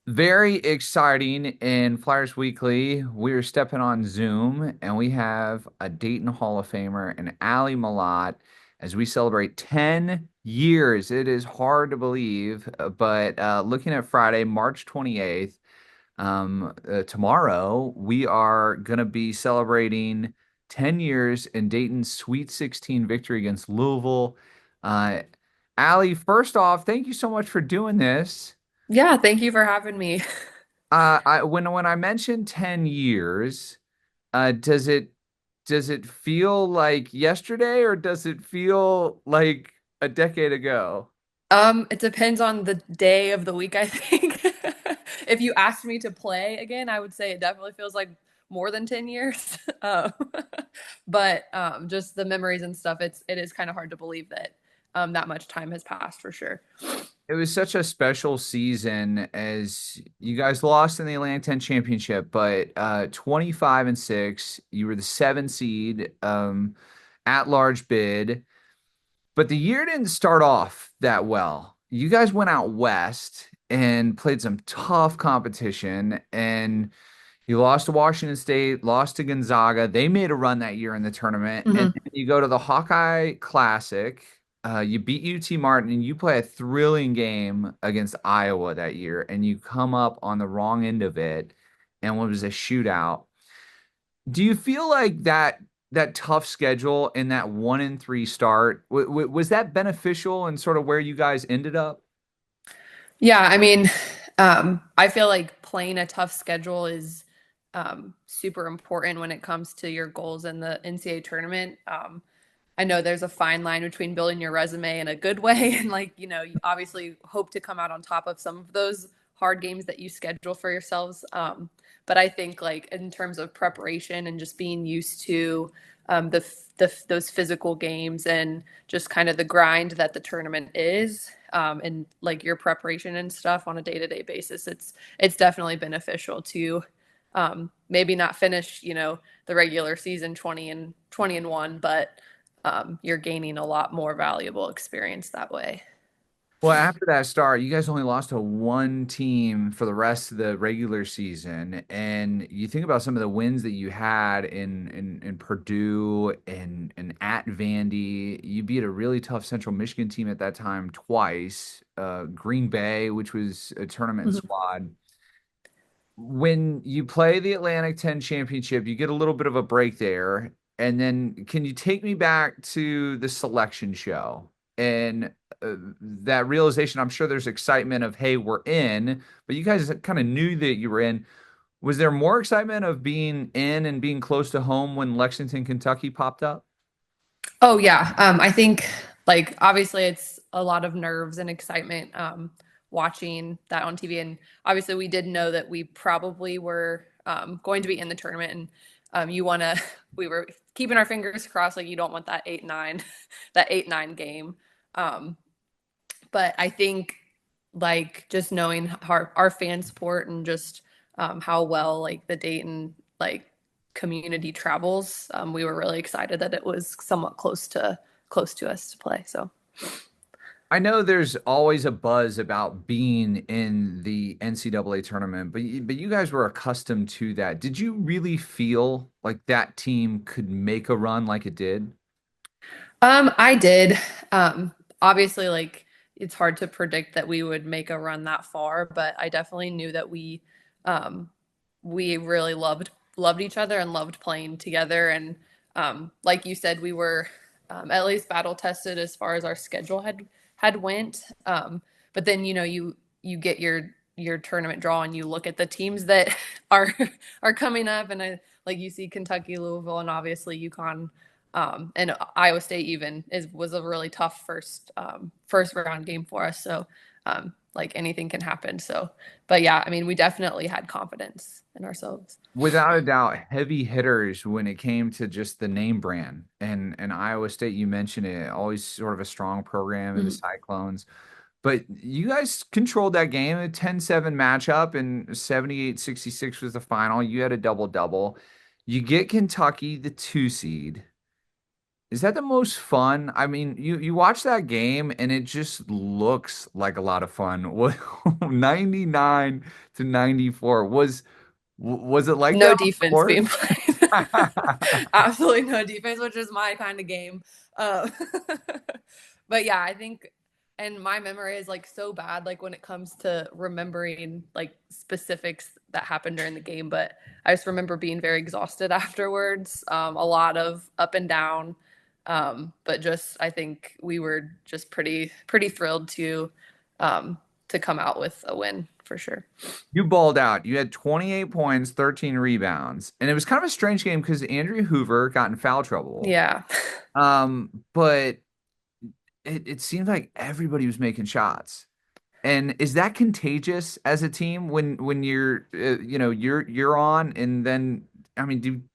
Very exciting in Flyers Weekly. We're stepping on Zoom and we have a Dayton Hall of Famer and Ali Malott as we celebrate 10 years. It is hard to believe, but looking at Friday, March 28th, tomorrow, we are going to be celebrating 10 years in Dayton's Sweet 16 victory against Louisville. Uh, Ali, first off, thank you so much for doing this. Yeah, thank you for having me. When I mentioned 10 years, does it feel like yesterday or does it feel like a decade ago? It depends on the day of the week, I think. If you asked me to play again, I would say it definitely feels like more than 10 years. But just the memories and stuff, it is kind of hard to believe that that much time has passed for sure. It was such a special season as you guys lost in the Atlantic 10 championship, but 25-6, you were the 7 seed, at large bid. But the year didn't start off that well. You guys went out west and played some tough competition, and you lost to Washington State, lost to Gonzaga. They made a run that year in the tournament, and Hmm. then you go to the Hawkeye Classic. You beat UT Martin, and you play a thrilling game against Iowa that year, and you come up on the wrong end of it, and it was a shootout. Do you feel like that tough schedule and that 1-3 start was that beneficial and sort of where you guys ended up? Yeah, I mean, I feel like playing a tough schedule is super important when it comes to your goals in the NCAA tournament. I know there's a fine line between building your resume in a good way and like, you obviously hope to come out on top of some of those hard games that you schedule for yourselves. But I think like in terms of preparation and just being used to those physical games and just kind of the grind that the tournament is, and like your preparation and stuff on a day-to-day basis, it's definitely beneficial to maybe not finish, the regular season 20-1, but you're gaining a lot more valuable experience that way. Well, after that start, you guys only lost to one team for the rest of the regular season. And you think about some of the wins that you had in Purdue and at Vandy. You beat a really tough Central Michigan team at that time twice. Green Bay, which was a tournament Mhm. squad. When you play the Atlantic 10 championship, you get a little bit of a break there. And then can you take me back to the selection show and that realization? I'm sure there's excitement of, hey, we're in, but you guys kind of knew that you were in. Was there more excitement of being in and being close to home when Lexington, Kentucky popped up? Oh yeah, I think like obviously it's a lot of nerves and excitement watching that on TV, and obviously we did know that we probably were going to be in the tournament, and you want to we were keeping our fingers crossed, like you don't want that 8-9 that 8-9 game. Um, but I think like just knowing our fan support and just how well like the Dayton like community travels, we were really excited that it was somewhat close to us to play. So I know there's always a buzz about being in the NCAA tournament, but you guys were accustomed to that. Did you really feel like that team could make a run like it did? I did. Obviously, like it's hard to predict that we would make a run that far, but I definitely knew that we really loved each other and loved playing together. And like you said, we were at least battle tested as far as our schedule had went. But then you get your tournament draw and you look at the teams that are are coming up, and like you see Kentucky, Louisville, and obviously UConn. And Iowa State even was a really tough first round game for us. So like anything can happen. So, but yeah, I mean, we definitely had confidence in ourselves. Without a doubt, heavy hitters when it came to just the name brand. And Iowa State, you mentioned it, always sort of a strong program in the Mhm. Cyclones. But you guys controlled that game, a 10-7 matchup, and 78-66 was the final. You had a double-double. You get Kentucky, the 2 seed. Is that the most fun? I mean, you watch that game and it just looks like a lot of fun. 99 to 94 was it like that No on the defense court? being played. Absolutely no defense, which is my kind of game. Uh, but yeah, I think, and my memory is like so bad, like when it comes to remembering like specifics that happened during the game. But I just remember being very exhausted afterwards, a lot of up and down. But just, I think we were just pretty thrilled to come out with a win for sure. You balled out. You had 28 points, 13 rebounds. And it was kind of a strange game because Andrea Hoover got in foul trouble. Yeah. But it seemed like everybody was making shots. And is that contagious as a team when you're you're on and then I mean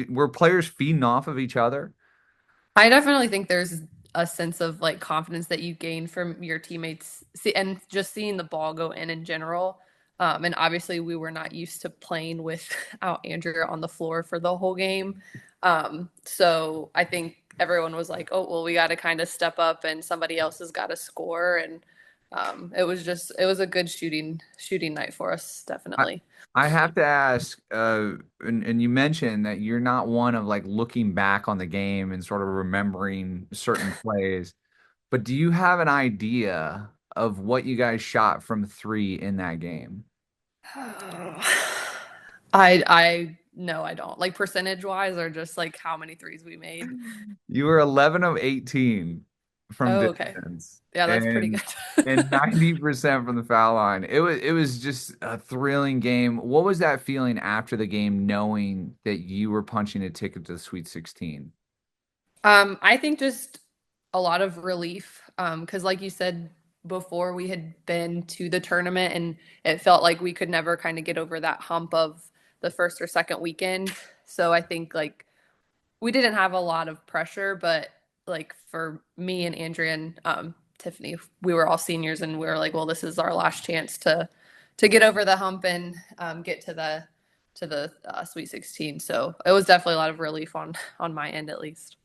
were players feeding off of each other? I definitely think there's a sense of like confidence that you gain from your teammates and just seeing the ball go in general. And obviously, we were not used to playing without Andrea on the floor for the whole game. So I think everyone was like, "Oh, well, we got to kind of step up, and somebody else has got to score." And it was a good shooting night for us, I definitely. I have to ask, and you mentioned that you're not one of like looking back on the game and sort of remembering certain plays, but do you have an idea of what you guys shot from three in that game? I no, I don't. Like percentage wise, or just like how many threes we made. You were 11 of 18 from Oh, okay. distance Yeah, that's pretty and good. 90% from the foul line. It was just a thrilling game. What was that feeling after the game knowing that you were punching a ticket to the Sweet 16? I think just a lot of relief. Because like you said before, we had been to the tournament and it felt like we could never kind of get over that hump of the first or second weekend. So I think like we didn't have a lot of pressure, but like for me and Andrea and Tiffany, we were all seniors and we were like, well, this is our last chance to get over the hump and get to the Sweet 16. So it was definitely a lot of relief on my end at least.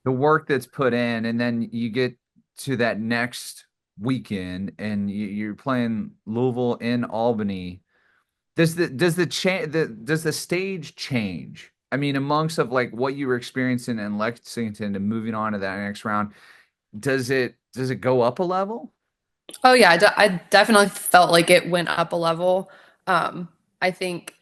The work that's put in, and then you get to that next weekend and you're playing Louisville in Albany. Does the stage change? I mean, amongst of like what you were experiencing in Lexington and moving on to that next round, does it go up a level? Oh yeah, I definitely felt like it went up a level. I think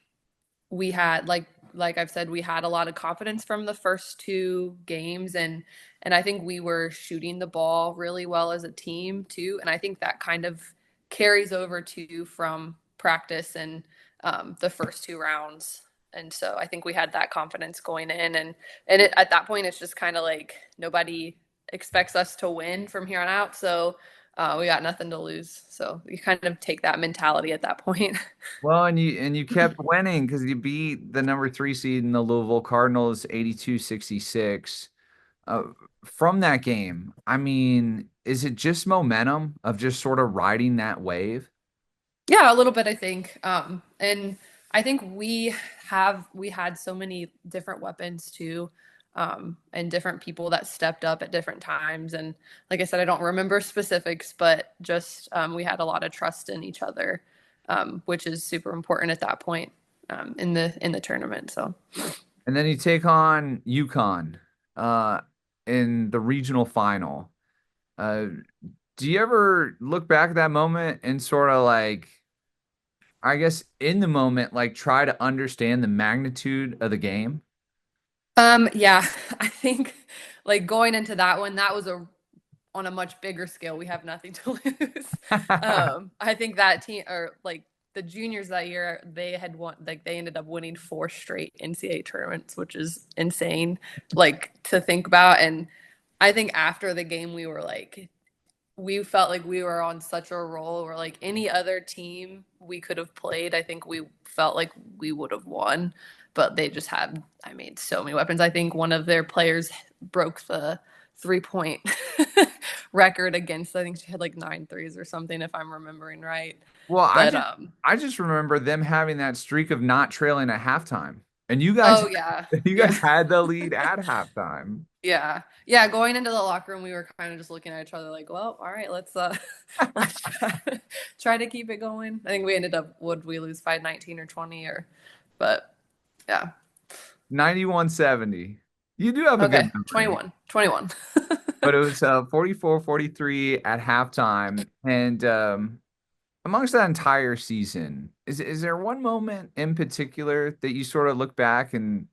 we had like I've said, we had a lot of confidence from the first two games and I think we were shooting the ball really well as a team too. And I think that kind of carries over to from practice and the first two rounds. And so I think we had that confidence going in at that point it's just kind of like nobody expects us to win from here on out. So we got nothing to lose. So you kind of take that mentality at that point. Well, and you kept winning because you beat the number three seed in the Louisville Cardinals 82-66. Uh, from that game, I mean, is it just momentum of just sort of riding that wave? Yeah, a little bit, I think. And I think we had so many different weapons too, and different people that stepped up at different times. And like I said, I don't remember specifics, but just we had a lot of trust in each other, which is super important at that point in the tournament. So. And then you take on UConn uh, in the regional final. Uh, do you ever look back at that moment and sort of like, I guess in the moment, like try to understand the magnitude of the game? Yeah, I think like going into that one, that was a on a much bigger scale. We have nothing to lose. I think that team or like the juniors that year, they had won like they ended up winning four straight NCAA tournaments, which is insane, like to think about. And I think after the game, we were like, we felt like we were on such a roll where like any other team we could have played, I think we felt like we would have won. But they just had, I mean, so many weapons. I think one of their players broke the 3 point record against, I think she had like 9 threes or something, if I'm remembering right. Well, But I just remember them having that streak of not trailing at halftime. And you guys Oh yeah. you Yeah. guys had the lead at halftime. Yeah. Yeah, going into the locker room we were kind of just looking at each other like, well, all right, let's try to keep it going. I think we ended up would we lose by 19 or 20 or but yeah. 91-70. You do have a good Okay, memory. 21. 21. But it was 44-43 at halftime. And amongst that entire season, is there one moment in particular that you sort of look back and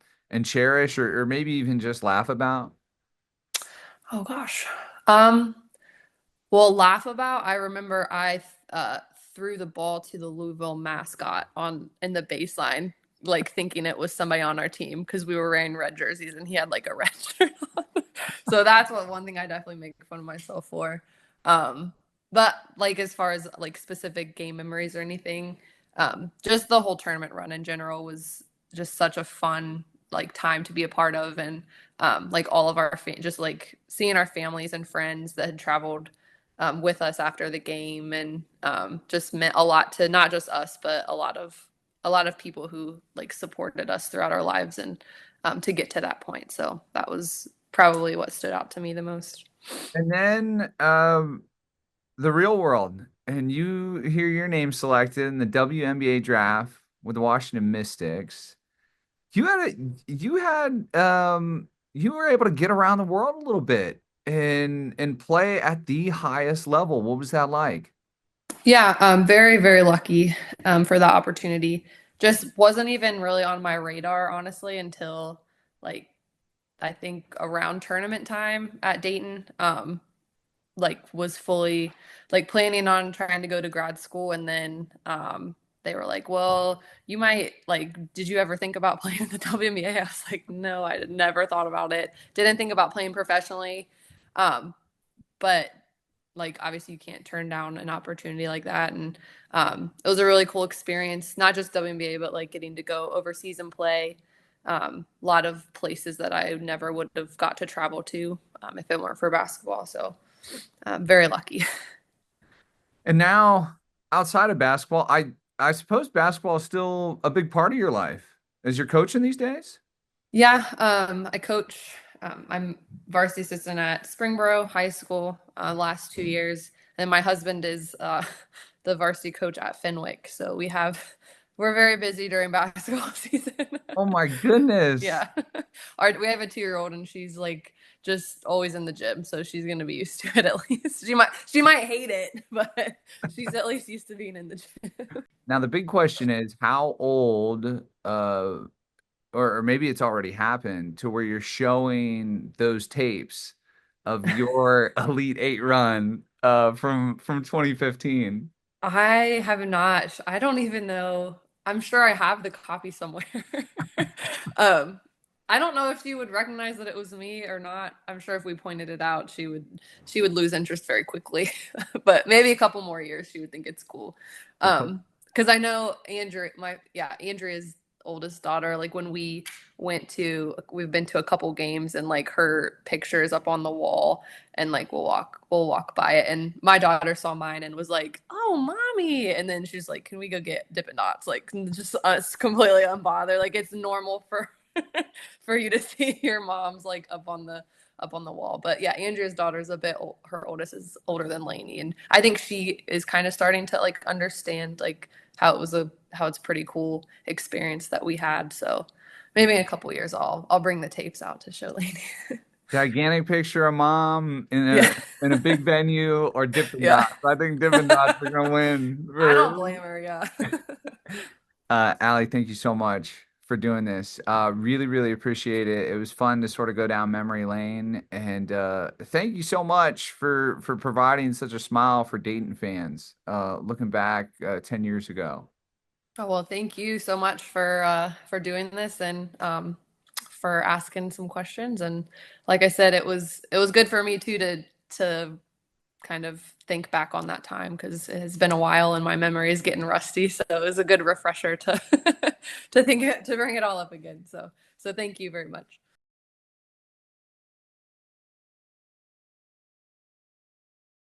cherish or maybe even just laugh about? Oh gosh. Um, well, laugh about. I remember I threw the ball to the Louisville mascot on in the baseline, like thinking it was somebody on our team because we were wearing red jerseys and he had like a red shirt on. So that's what one thing I definitely make fun of myself for. Um, but like as far as like specific game memories or anything, just the whole tournament run in general was just such a fun like time to be a part of and like all of our just like seeing our families and friends that had traveled with us after the game and just meant a lot to not just us but a lot of people who like supported us throughout our lives and to get to that point. So that was probably what stood out to me the most. And then the real world, and you hear your name selected in the WNBA draft with the Washington Mystics. You were able to get around the world a little bit and play at the highest level. What was that like? Yeah, very, very lucky for that opportunity. Just wasn't even really on my radar, honestly, until like I think around tournament time at Dayton. Like was fully like planning on trying to go to grad school and then they were like, well, you might like, did you ever think about playing in the WNBA? I was like, no, I had never thought about it. Didn't think about playing professionally. Um, but like obviously you can't turn down an opportunity like that. And it was a really cool experience, not just WNBA, but like getting to go overseas and play. A lot of places that I never would have got to travel to if it weren't for basketball. So very lucky. And now, outside of basketball, I suppose basketball is still a big part of your life. Is your coaching these days? Yeah, I coach. I'm varsity assistant at Springboro High School last 2 years, and my husband is the varsity coach at Fenwick. So we're very busy during basketball season. Oh my goodness. Yeah, we have a 2-year-old, and she's like just always in the gym, so she's gonna be used to it at least. She might hate it, but she's at least used to being in the gym. Now the big question is how old or maybe it's already happened to where you're showing those tapes of your Elite Eight run from 2015. I have not. I don't even know. I'm sure I have the copy somewhere. Um, I don't know if she would recognize that it was me or not. I'm sure if we pointed it out, she would lose interest very quickly. But maybe a couple more years, she would think it's cool. Well, Because I know Andrea's oldest daughter, like when we've been to a couple games and like her picture is up on the wall and like we'll walk by it and my daughter saw mine and was like, "Oh, mommy." And then she's like, "Can we go get Dippin' Dots?" Like just us completely unbothered. Like it's normal for for you to see your mom's like up on the wall. But yeah, Andrea's daughter's a bit her oldest is older than Lainey and I think she is kind of starting to like understand like how it's a pretty cool experience that we had. So maybe in a couple years I'll bring the tapes out to show Lainey. gigantic picture of mom Yeah. in a big venue or Dippin' Yeah. Dots. I think Dippin' Dots are gonna win. I don't blame her, yeah. Allie, thank you so much for doing this. Really, really appreciate it. It was fun to sort of go down memory lane, and thank you so much for providing such a smile for Dayton fans. Looking back 10 years ago. Oh, well, thank you so much for doing this and for asking some questions. And like I said, it was good for me too to kind of think back on that time because it has been a while and my memory is getting rusty. So it was a good refresher to to bring it all up again. So thank you very much.